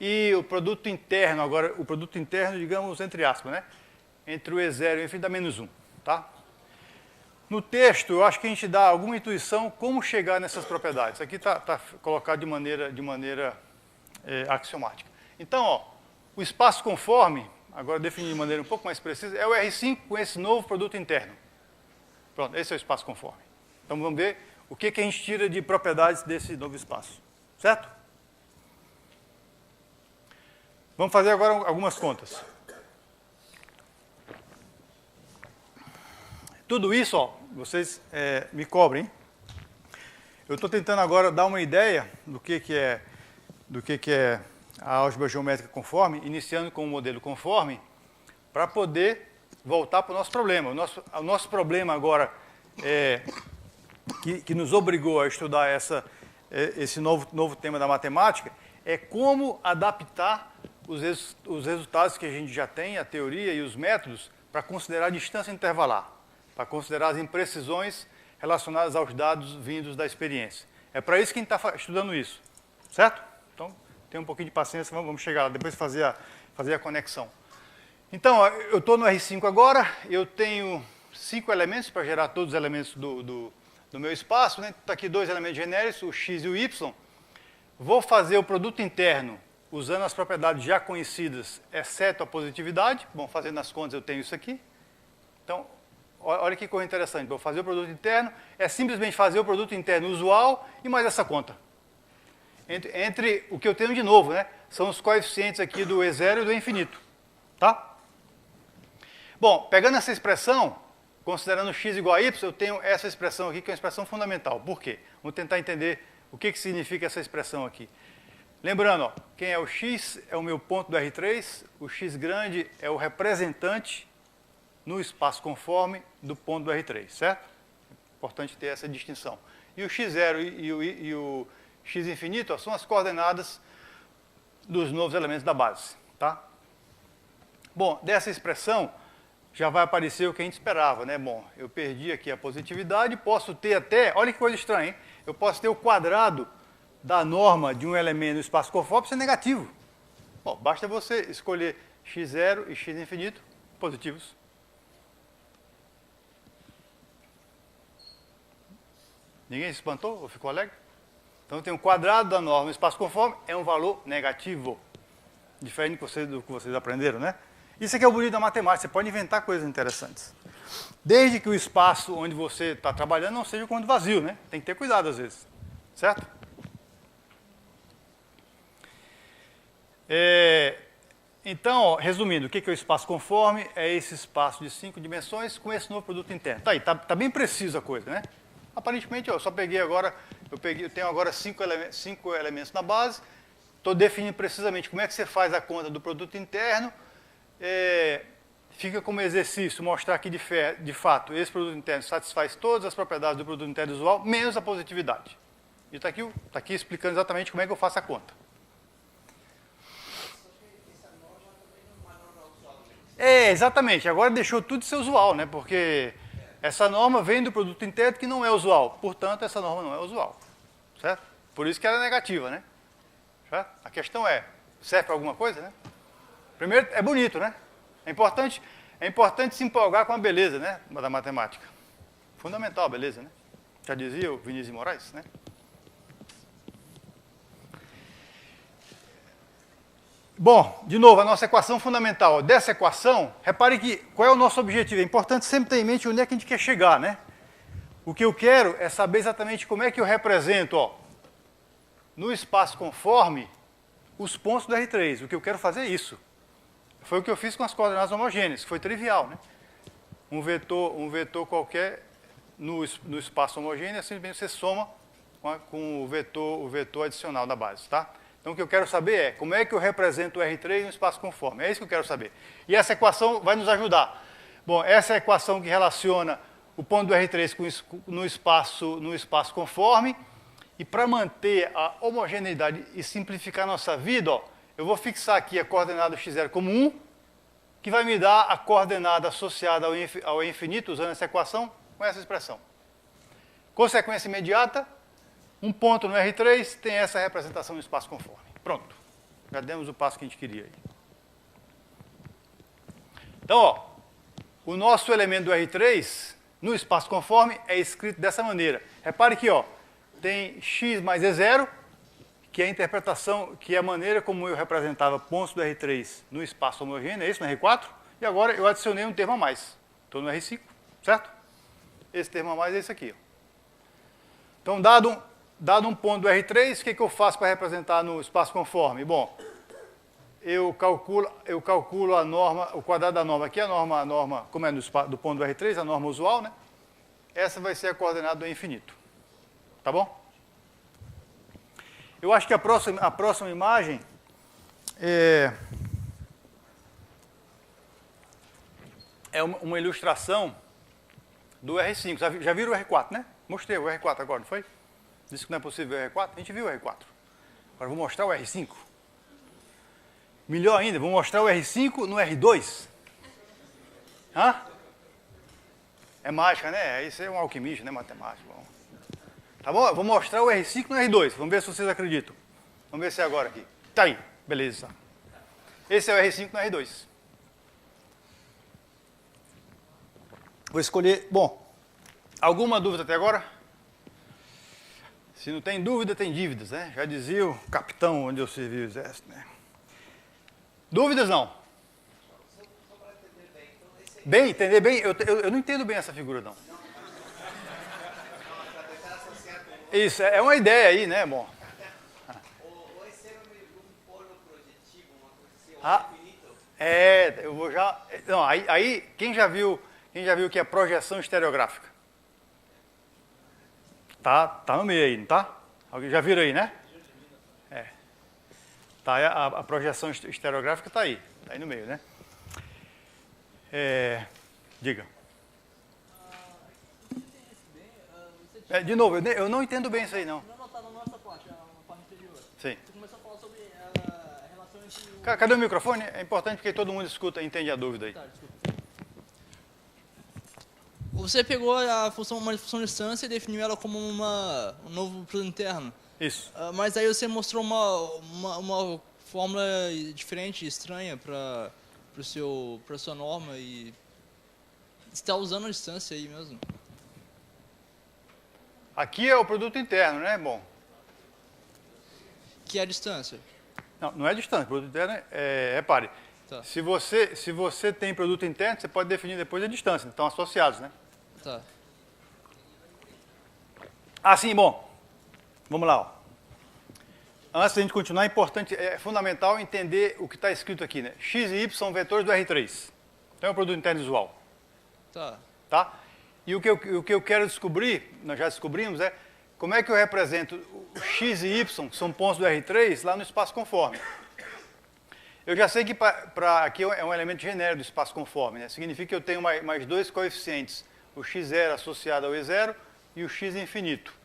E o produto interno, agora, o produto interno, digamos, entre aspas, né? Entre o E0 e o infinito dá menos 1, tá? No texto, eu acho que a gente dá alguma intuição como chegar nessas propriedades. Aqui está colocado de maneira axiomática. Então, ó, o espaço conforme, agora definido de maneira um pouco mais precisa, é o R5 com esse novo produto interno. Pronto, esse é o espaço conforme. Então, vamos ver o que a gente tira de propriedades desse novo espaço. Certo? Vamos fazer agora algumas contas. Tudo isso, ó, vocês me cobrem. Eu estou tentando agora dar uma ideia do que é a álgebra geométrica conforme, iniciando com o modelo conforme, para poder voltar para o nosso problema. O nosso problema agora, que nos obrigou a estudar esse novo tema da matemática, é como adaptar os resultados que a gente já tem, a teoria e os métodos, para considerar a distância intervalar, para considerar as imprecisões relacionadas aos dados vindos da experiência. É para isso que a gente está estudando isso, certo? Então, tenha um pouquinho de paciência, vamos chegar lá, depois fazer a conexão. Então, eu estou no R5 agora, eu tenho 5 elementos para gerar todos os elementos do meu espaço, né? Está aqui 2 elementos genéricos, o x e o y. Vou fazer o produto interno usando as propriedades já conhecidas, exceto a positividade. Bom, fazendo as contas eu tenho isso aqui. Então, olha que coisa interessante. Vou fazer o produto interno, é simplesmente fazer o produto interno usual e mais essa conta. Entre o que eu tenho de novo, né? São os coeficientes aqui do E0 e do E infinito. Tá? Bom, pegando essa expressão, considerando x igual a y, eu tenho essa expressão aqui, que é uma expressão fundamental. Por quê? Vamos tentar entender o que significa essa expressão aqui. Lembrando, ó, quem é o x é o meu ponto do R3, o x grande é o representante no espaço conforme do ponto do R3, certo? Importante ter essa distinção. E o x0 e o x infinito, ó, são as coordenadas dos novos elementos da base, tá? Bom, dessa expressão já vai aparecer o que a gente esperava, né? Bom, eu perdi aqui a positividade, posso ter até, olha que coisa estranha, hein? Eu posso ter o quadrado da norma de um elemento no espaço conforme ser negativo. Bom, basta você escolher x0 e x infinito positivos. Ninguém se espantou ou ficou alegre? Então, tem o quadrado da norma no espaço conforme, é um valor negativo. Diferente do que vocês aprenderam, né? Isso aqui é o bonito da matemática, você pode inventar coisas interessantes. Desde que o espaço onde você está trabalhando não seja quando vazio, né? Tem que ter cuidado às vezes, certo? Então, ó, resumindo, o que é o espaço conforme? É esse espaço de 5 dimensões com esse novo produto interno. Tá aí, tá bem preciso a coisa, né? Aparentemente, eu só peguei agora, eu tenho agora 5 elementos na base, estou definindo precisamente como é que você faz a conta do produto interno, fica como exercício mostrar que, de fato, esse produto interno satisfaz todas as propriedades do produto interno usual, menos a positividade. E está aqui explicando exatamente como é que eu faço a conta. Exatamente. Agora deixou tudo ser usual, né? Porque Essa norma vem do produto interno que não é usual. Portanto, essa norma não é usual. Certo? Por isso que ela é negativa, né? Certo? A questão é, serve para alguma coisa, né? Primeiro, é bonito, né? É importante se empolgar com a beleza, né? Da matemática. Fundamental a beleza, né? Já dizia o Vinícius de Moraes, né? Bom, de novo, a nossa equação fundamental. Dessa equação, repare que qual é o nosso objetivo? É importante sempre ter em mente onde é que a gente quer chegar, né? O que eu quero é saber exatamente como é que eu represento, ó, no espaço conforme, os pontos do R3. O que eu quero fazer é isso. Foi o que eu fiz com as coordenadas homogêneas, que foi trivial, né? Um vetor qualquer no espaço homogêneo, simplesmente você soma com o vetor adicional da base, tá? Então, o que eu quero saber é como é que eu represento o R3 no espaço conforme. É isso que eu quero saber. E essa equação vai nos ajudar. Bom, essa é a equação que relaciona o ponto do R3 no espaço conforme. E para manter a homogeneidade e simplificar a nossa vida, ó, eu vou fixar aqui a coordenada x0 como 1, que vai me dar a coordenada associada ao infinito, usando essa equação, com essa expressão. Consequência imediata, um ponto no R3 tem essa representação no espaço conforme. Pronto. Já demos o passo que a gente queria aí. Então, ó, o nosso elemento do R3, no espaço conforme, é escrito dessa maneira. Repare que, ó, tem x mais E0, que é a interpretação, que é a maneira como eu representava pontos do R3 no espaço homogêneo, é isso, no R4, e agora eu adicionei um termo a mais. Estou no R5, certo? Esse termo a mais é esse aqui, ó. Então, dado um ponto do R3, o que eu faço para representar no espaço conforme? Bom, eu calculo a norma, o quadrado da norma aqui, a norma como é do ponto do R3, a norma usual, né? Essa vai ser a coordenada do infinito. Tá bom? Eu acho que a próxima imagem é uma ilustração do R5. Já viram o R4, né? Mostrei o R4 agora, não foi? Disse que não é possível ver o R4? A gente viu o R4. Agora vou mostrar o R5. Melhor ainda, vou mostrar o R5 no R2. Hã? É mágica, né? Isso é um alquimista, né? Matemático. Tá bom? Eu vou mostrar o R5 no R2. Vamos ver se vocês acreditam. Vamos ver se é agora aqui. Tá aí. Beleza. Esse é o R5 no R2. Vou escolher... Bom, alguma dúvida até agora? Se não tem dúvida, tem dívidas, né? Já dizia o capitão onde eu servi o exército, né? Dúvidas não? Bem, entender bem? Eu não entendo bem essa figura, não. Isso, é uma ideia aí, né? Bom. Ou esse era um polo projetivo, uma coisa assim, infinito? Eu vou já... Não, aí quem já viu que é projeção estereográfica? Tá no meio aí, não tá? Alguém já viram aí, né? Tá, a projeção estereográfica está aí no meio, né? Diga. De novo, eu não entendo bem isso aí, não. Não, tá na nossa parte, a parte anterior. Sim. Você começou a falar sobre a relação entre Cadê o microfone? É importante porque todo mundo escuta e entende a dúvida aí. Tá, desculpa. Você pegou uma função de distância e definiu ela como um novo produto interno. Isso. Mas aí você mostrou uma fórmula diferente, estranha para sua norma e você está usando a distância aí mesmo. Aqui é o produto interno, né? Bom. Que é a distância. Não é distância. Produto interno repare. Tá. Se você tem produto interno, você pode definir depois a distância. Estão associados, né? Tá. Sim, bom. Vamos lá, ó. Antes da gente continuar, é fundamental entender o que está escrito aqui, né? X e Y são vetores do R3. Então é o produto interno visual. Tá? E o que eu quero descobrir, nós já descobrimos, é como é que eu represento o X e Y, que são pontos do R3, lá no espaço conforme. Eu já sei que aqui é um elemento genérico do espaço conforme, né? Significa que eu tenho mais dois coeficientes, o x0 associado ao E0 e o x infinito.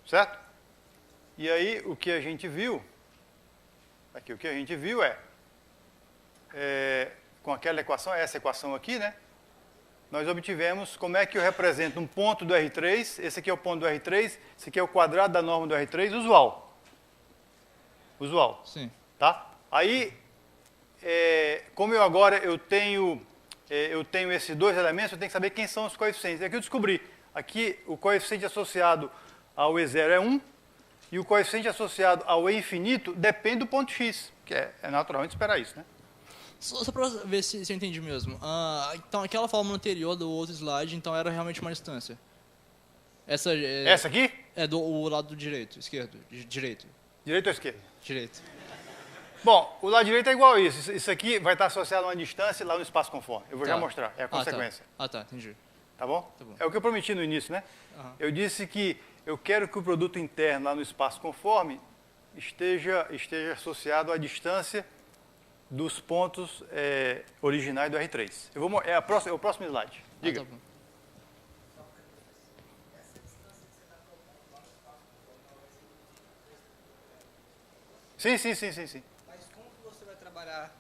Certo? E aí, o que a gente viu é com aquela equação, essa equação aqui, né? nós obtivemos como é que eu represento um ponto do R3, esse aqui é o ponto do R3, esse aqui é o quadrado da norma do R3, usual. Usual. Sim. Tá? Aí, como eu tenho esses dois elementos, eu tenho que saber quem são os coeficientes. Aqui eu descobri. Aqui o coeficiente associado ao E0 é 1, e o coeficiente associado ao E infinito depende do ponto X, que é naturalmente esperar isso, né? Só para ver se eu entendi mesmo. Então, aquela fórmula anterior do outro slide, então era realmente uma distância. Essa aqui? É o lado do direito, esquerdo, direito. Direito ou esquerdo? Direito. Bom, o lado direito é igual a isso. Isso aqui vai estar associado a uma distância lá no espaço conforme. Eu vou já mostrar, é a consequência. Tá, entendi. Tá bom? Tá bom. É o que eu prometi no início, né? Eu disse que eu quero que o produto interno lá no espaço conforme esteja associado à distância dos pontos originais do R3. É o próximo slide. Diga. Tá bom. Sim. Mas como que você vai trabalhar?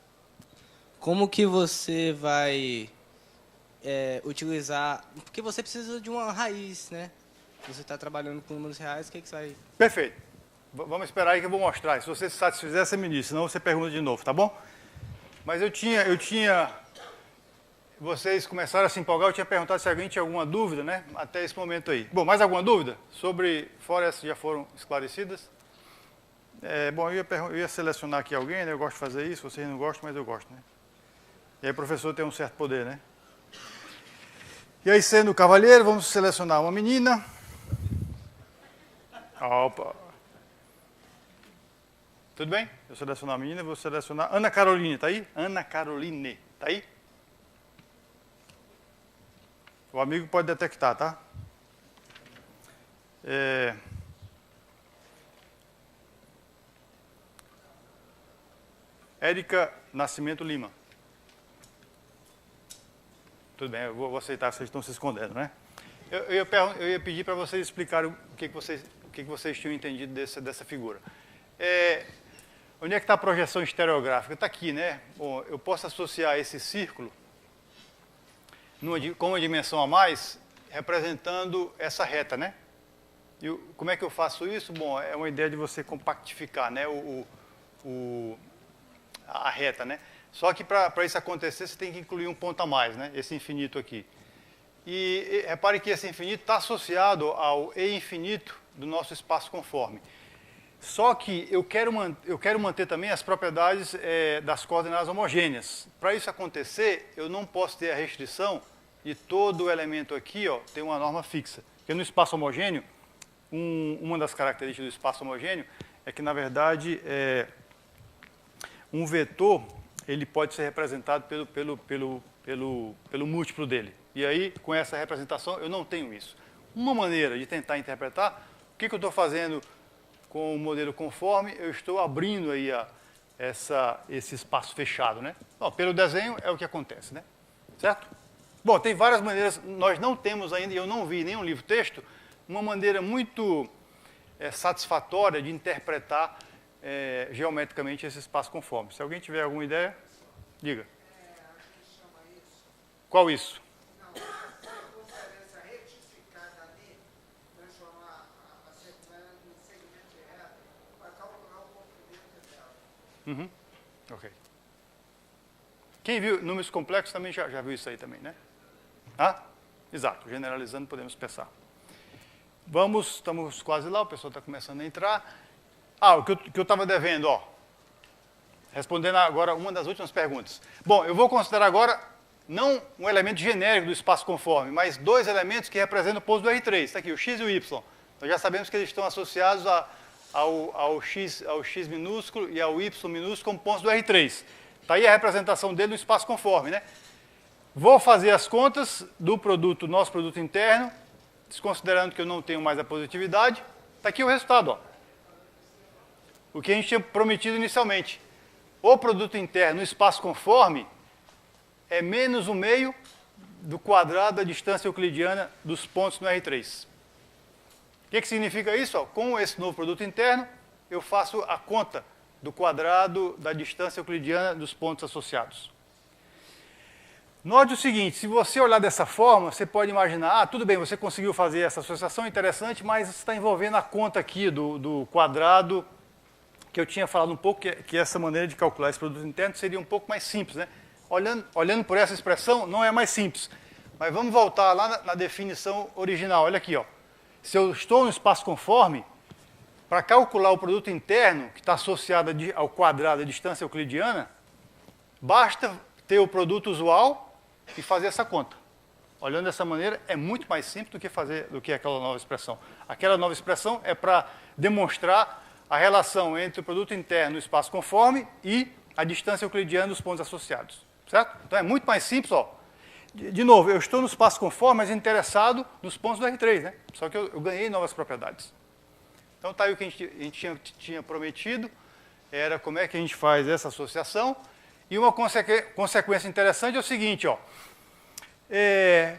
Como que você vai utilizar... Porque você precisa de uma raiz, né? Você está trabalhando com números reais, o que você vai... Perfeito. Vamos esperar aí que eu vou mostrar. Se você se satisfizer, você me diz. Senão você pergunta de novo, tá bom? Mas eu tinha... Vocês começaram a se empolgar, eu tinha perguntado se alguém tinha alguma dúvida, né? Até esse momento aí. Bom, mais alguma dúvida? Fora essas já foram esclarecidas? Bom, eu ia selecionar aqui alguém, né? Eu gosto de fazer isso, vocês não gostam, mas eu gosto, né? E aí o professor tem um certo poder, né? E aí, sendo cavalheiro, vamos selecionar uma menina. Opa! Tudo bem? Eu selecionar a menina, vou selecionar Ana Caroline, tá aí? Ana Caroline, tá aí? O amigo pode detectar, tá? Érica Nascimento Lima. Tudo bem, eu vou aceitar que vocês estão se escondendo, né? Eu ia pedir para vocês explicarem o que vocês tinham entendido dessa figura. Onde é que está a projeção estereográfica? Está aqui, né? Bom, eu posso associar esse círculo com uma dimensão a mais, representando essa reta, né? E como é que eu faço isso? Bom, é uma ideia de você compactificar, né? A reta, né? Só que para isso acontecer, você tem que incluir um ponto a mais, né? Esse infinito aqui. E repare que esse infinito está associado ao E infinito do nosso espaço conforme. Só que eu quero manter também as propriedades das coordenadas homogêneas. Para isso acontecer, eu não posso ter a restrição de todo o elemento aqui ter uma norma fixa. Porque no espaço homogêneo, uma das características do espaço homogêneo é que, na verdade, um vetor ele pode ser representado pelo múltiplo dele. E aí, com essa representação, eu não tenho isso. Uma maneira de tentar interpretar, o que eu estou fazendo com o modelo conforme, eu estou abrindo aí esse espaço fechado, né? Bom, pelo desenho é o que acontece, né? Certo? Bom, tem várias maneiras, nós não temos ainda, e eu não vi em nenhum livro-texto, uma maneira muito satisfatória de interpretar geometricamente esse espaço conforme. Se alguém tiver alguma ideia, diga. A gente chama isso. Qual isso? Não, transferência retificada ali, transformar a sequência no segmento de reta, para calcular o comprimento dela. Ok. Quem viu números complexos também já viu isso aí também, né? Exato, generalizando podemos pensar. Estamos quase lá, o pessoal está começando a entrar. O que eu estava devendo, respondendo agora uma das últimas perguntas. Bom, eu vou considerar agora não um elemento genérico do espaço conforme, mas dois elementos que representam o ponto do R3. Está aqui, o x e o y. Nós já sabemos que eles estão associados ao x minúsculo e ao y minúsculo como pontos do R3. Está aí a representação dele no espaço conforme, né? Vou fazer as contas do nosso produto interno, desconsiderando que eu não tenho mais a positividade. Está aqui o resultado, O que a gente tinha prometido inicialmente. O produto interno no espaço conforme é menos o meio do quadrado da distância euclidiana dos pontos no R3. O que significa isso? Com esse novo produto interno, eu faço a conta do quadrado da distância euclidiana dos pontos associados. Note o seguinte, se você olhar dessa forma, você pode imaginar, tudo bem, você conseguiu fazer essa associação interessante, mas você está envolvendo a conta aqui do quadrado, que eu tinha falado um pouco, que essa maneira de calcular esse produto interno seria um pouco mais simples, né? Olhando por essa expressão, não é mais simples. Mas vamos voltar lá na definição original, olha aqui, ó. Se eu estou no espaço conforme, para calcular o produto interno, que está associado ao quadrado da distância euclidiana, basta ter o produto usual e fazer essa conta. Olhando dessa maneira, é muito mais simples do que aquela nova expressão. Aquela nova expressão é para demonstrar a relação entre o produto interno no espaço conforme e a distância euclidiana dos pontos associados. Certo? Então é muito mais simples, ó. De novo, eu estou no espaço conforme, mas interessado nos pontos do R3, né? Só que eu ganhei novas propriedades. Então está aí o que a gente tinha prometido, era como é que a gente faz essa associação. E uma consequência interessante é o seguinte, ó.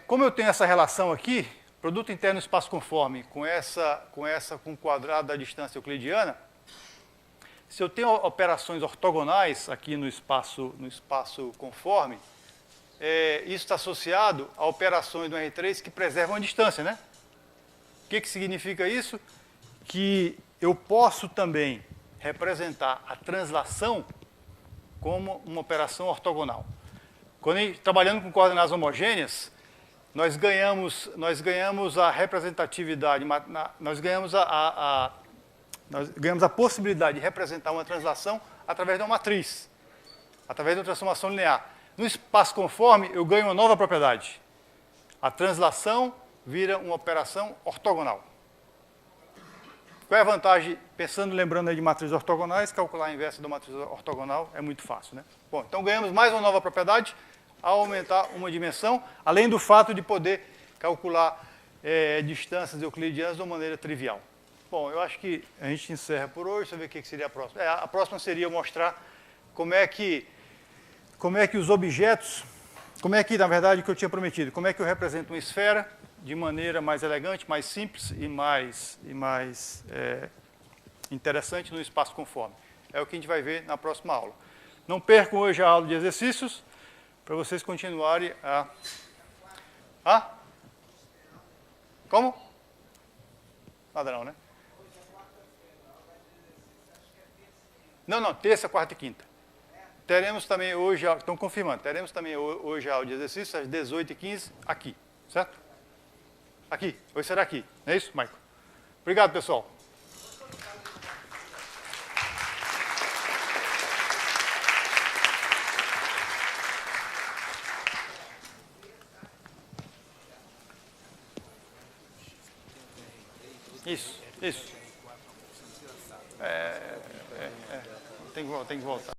Como eu tenho essa relação aqui, produto interno no espaço conforme com o quadrado da distância euclidiana, se eu tenho operações ortogonais aqui no espaço conforme, isso está associado a operações do R3 que preservam a distância, né? O que significa isso? Que eu posso também representar a translação como uma operação ortogonal. Trabalhando com coordenadas homogêneas, nós ganhamos a representatividade, nós ganhamos a possibilidade de representar uma translação através de uma matriz, através de uma transformação linear. No espaço conforme, eu ganho uma nova propriedade. A translação vira uma operação ortogonal. Qual é a vantagem, lembrando aí de matrizes ortogonais, calcular a inversa da matriz ortogonal é muito fácil, né? Bom, então ganhamos mais uma nova propriedade ao aumentar uma dimensão, além do fato de poder calcular distâncias euclidianas de uma maneira trivial. Bom, eu acho que a gente encerra por hoje, deixa eu ver o que seria a próxima. A próxima seria mostrar como é que os objetos, na verdade, o que eu tinha prometido, como é que eu represento uma esfera de maneira mais elegante, mais simples e mais interessante no espaço conforme. É o que a gente vai ver na próxima aula. Não percam hoje a aula de exercícios, para vocês continuarem a... Como? Nada não, né? Não, terça, quarta e quinta. Teremos também hoje, estão confirmando, teremos também hoje a aula de exercícios às 18h15 aqui, certo? Aqui, hoje será aqui, não é isso, Michael? Obrigado, pessoal. Isso. Tem que voltar.